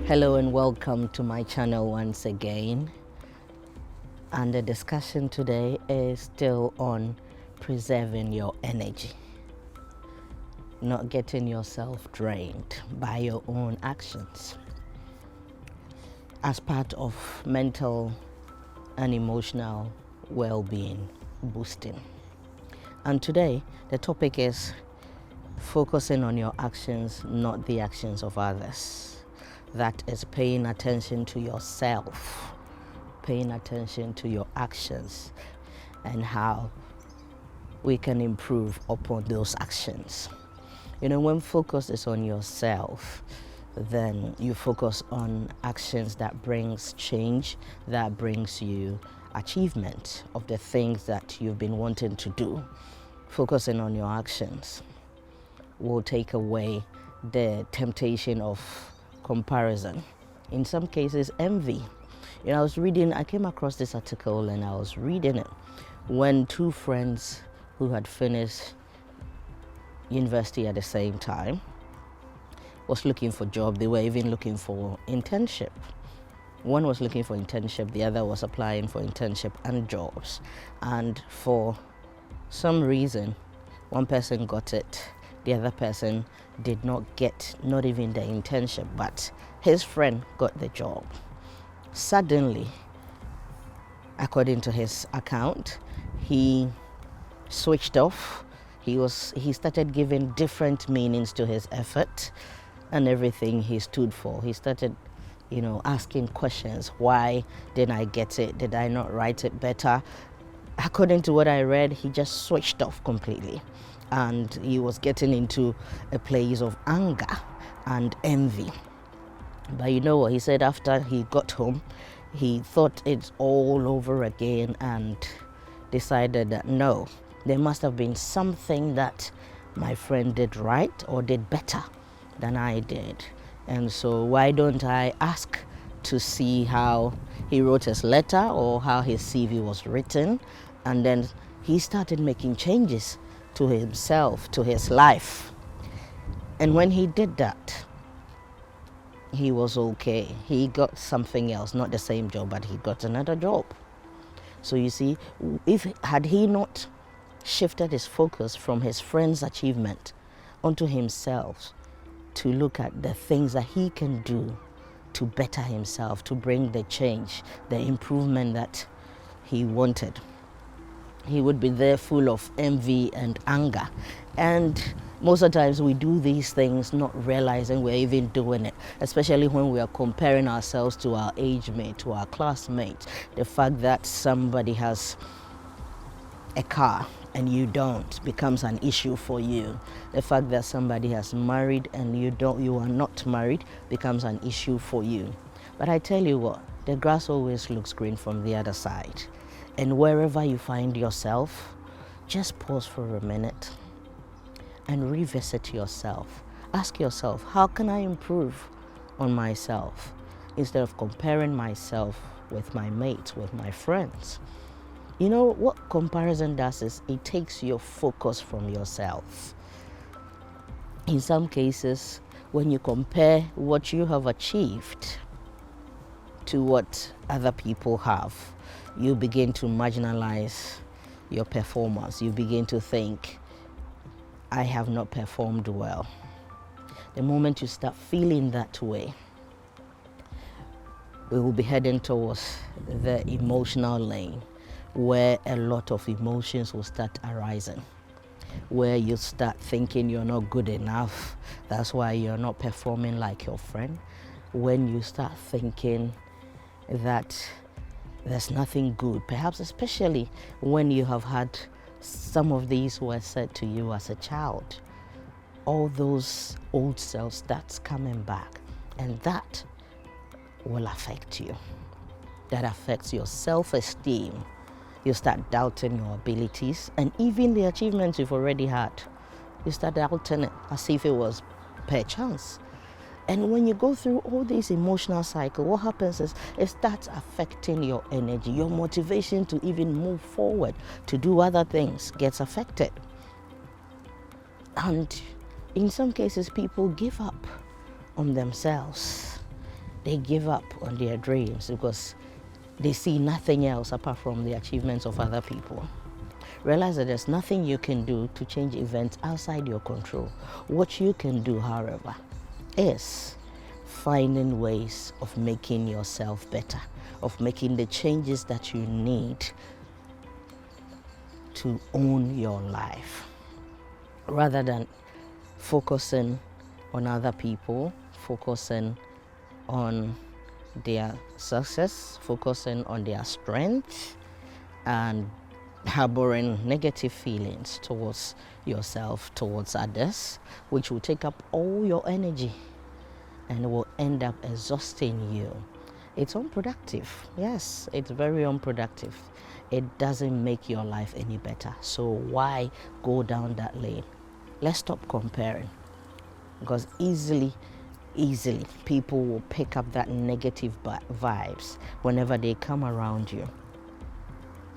Hello and welcome to my channel once again. And the discussion today is still on preserving your energy, not getting yourself drained by your own actions as part of mental and emotional well-being boosting. And today the topic is focusing on your actions, not the actions of others. That is paying attention to yourself, paying attention to your actions and how we can improve upon those actions. You know, when focus is on yourself, then you focus on actions that brings change, that brings you achievement of the things that you've been wanting to do. Focusing on your actions will take away the temptation of comparison, in some cases envy. You know, I came across this article and I was reading it when two friends who had finished university at the same time was looking for job. They were even looking for internship. One was looking for internship, the other was applying for internship and jobs. And for some reason, one person got it, the other person did not get not even the internship, but his friend got the job. Suddenly, according to his account, he switched off. He started giving different meanings to his effort and everything he stood for. He started, asking questions. Why didn't I get it? Did I not write it better? According to what I read, he just switched off completely. And he was getting into a place of anger and envy. But you know what? He said after he got home, he thought it's all over again and decided that no, there must have been something that my friend did right or did better than I did. And so why don't I ask to see how he wrote his letter or how his CV was written? And then he started making changes to himself, to his life. And when he did that, he was okay. He got something else, not the same job, but he got another job. So you see, had he not shifted his focus from his friend's achievement onto himself to look at the things that he can do to better himself, to bring the change, the improvement that he wanted, he would be there full of envy and anger. And most of the times we do these things not realizing we're even doing it, especially when we are comparing ourselves to our age mate, to our classmates. The fact that somebody has a car and you don't becomes an issue for you. The fact that somebody has married and you are not married becomes an issue for you. But I tell you what, the grass always looks green from the other side. And wherever you find yourself, just pause for a minute and revisit yourself. Ask yourself, how can I improve on myself? Instead of comparing myself with my mates, with my friends. You know, what comparison does is it takes your focus from yourself. In some cases, when you compare what you have achieved to what other people have, you begin to marginalize your performance. You begin to think, I have not performed well. The moment you start feeling that way, we will be heading towards the emotional lane where a lot of emotions will start arising, where you start thinking you're not good enough. That's why you're not performing like your friend. When you start thinking that there's nothing good, perhaps especially when you have had some of these were said to you as a child, all those old self starts coming back, and that will affect you. That affects your self-esteem. You start doubting your abilities and even the achievements you've already had. You start doubting it as if it was per chance. And when you go through all these emotional cycles, what happens is it starts affecting your energy. Your motivation to even move forward, to do other things gets affected. And in some cases, people give up on themselves. they give up on their dreams because they see nothing else apart from the achievements of other people. Realize that there's nothing you can do to change events outside your control. What you can do, however, is finding ways of making yourself better, of making the changes that you need to own your life, rather than focusing on other people, focusing on their success, focusing on their strength, and harboring negative feelings towards yourself, towards others, which will take up all your energy and will end up exhausting you. It's unproductive. Yes, it's very unproductive. It doesn't make your life any better. So why go down that lane? Let's stop comparing, because easily people will pick up that negative vibes whenever they come around you,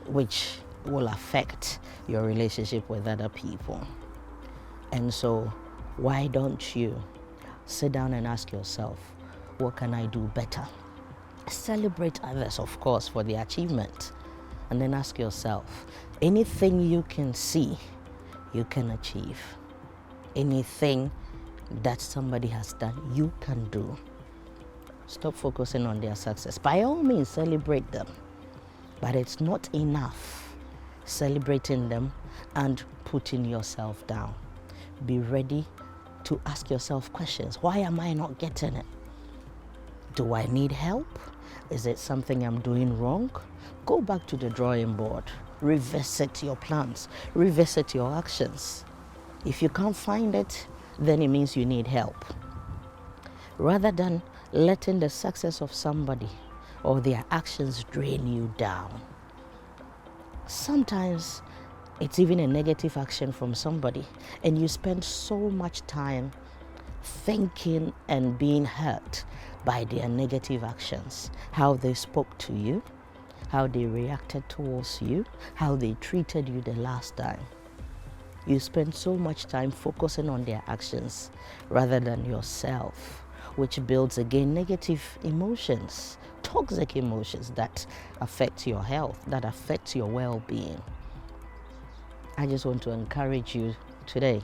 which will affect your relationship with other people. And so why don't you sit down and ask yourself, what can I do better? Celebrate others, of course, for the achievement, and then ask yourself, anything you can see you can achieve, anything that somebody has done you can do. Stop focusing on their success. By all means, celebrate them, but it's not enough celebrating them and putting yourself down. Be ready to ask yourself questions. Why am I not getting it? Do I need help? Is it something I'm doing wrong? Go back to the drawing board. Revisit your plans. Revisit your actions. If you can't find it, then it means you need help. Rather than letting the success of somebody or their actions drain you down. Sometimes it's even a negative action from somebody, and you spend so much time thinking and being hurt by their negative actions, how they spoke to you, how they reacted towards you, how they treated you the last time. You spend so much time focusing on their actions rather than yourself, which builds again negative emotions, toxic emotions that affect your health, that affect your well-being. I just want to encourage you today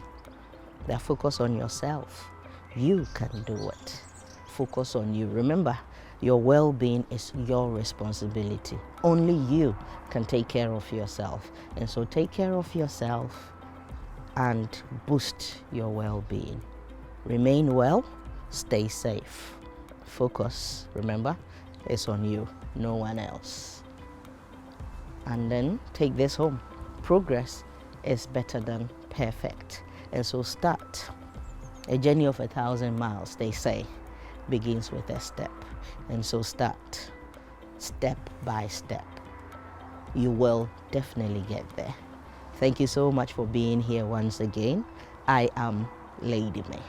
that focus on yourself. You can do it. Focus on you. Remember, your well-being is your responsibility. Only you can take care of yourself. And so take care of yourself and boost your well-being. Remain well, stay safe. Focus, remember, is on you, no one else. And then take this home. Progress is better than perfect. And so start. A journey of 1,000 miles, they say, begins with a step. And so start step by step. You will definitely get there. Thank you so much for being here once again. I am Lady May.